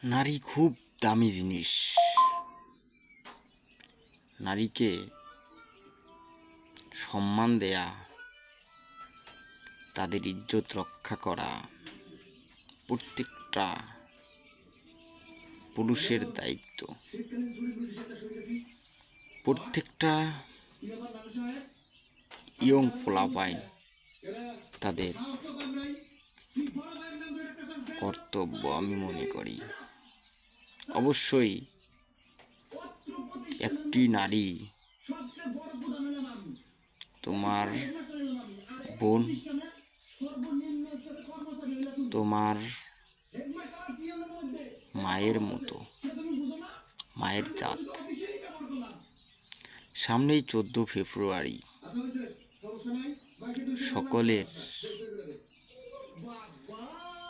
নারী খুব দামি জিনিস। নারীকে সম্মান দেয়া, তাদের ইজ্জত রক্ষা করা প্রত্যেকটা পুরুষের দায়িত্ব। প্রত্যেকটা ইয়ং পোলাপাইন তাদের কর্তব্য আমি মনে করি। অবশ্যই একটি নারী তোমার বোন, তোমার মায়ের মতো, মায়ের জাত। সামনেই 14 ফেব্রুয়ারি, সকলের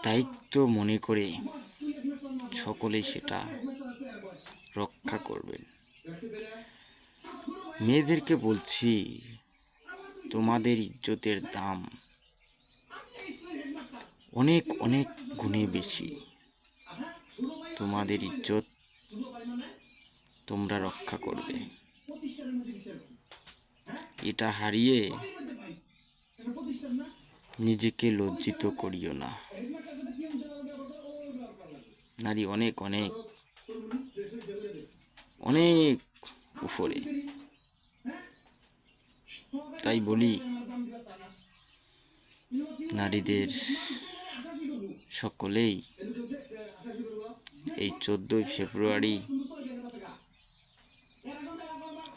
দায়িত্ব মনে করে সকলেই সেটা রক্ষা করবেন। মেয়েদেরকে বলছি, তোমাদের ইজ্জতের দাম অনেক অনেক গুণে বেশি। তোমাদের ইজ্জত তোমরা রক্ষা করবে। এটা হারিয়ে নিজেকে লজ্জিত করিও না। নারী অনেক অনেক অনেক উপরে। তাই বলি, নারীদের সকলেই এই 14 ফেব্রুয়ারি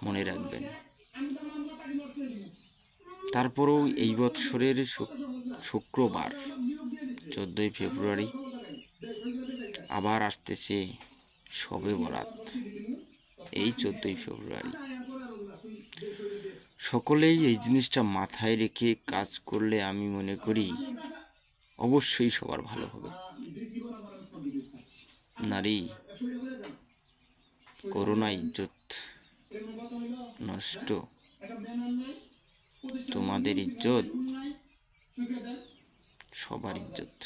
মনে রাখবেন। তারপরেও এই বৎসরের শুক্রবার 14 ফেব্রুয়ারি আবার আসতেছে শবে বরাত। এই 14 ফেব্রুয়ারি সকলেই এই জিনিসটা মাথায় রেখে কাজ করলে আমি মনে করি অবশ্যই সবার ভালো হবে। নারী, করোনা ইজ্জত নষ্ট। তোমাদের ইজ্জত সবার ইজ্জত।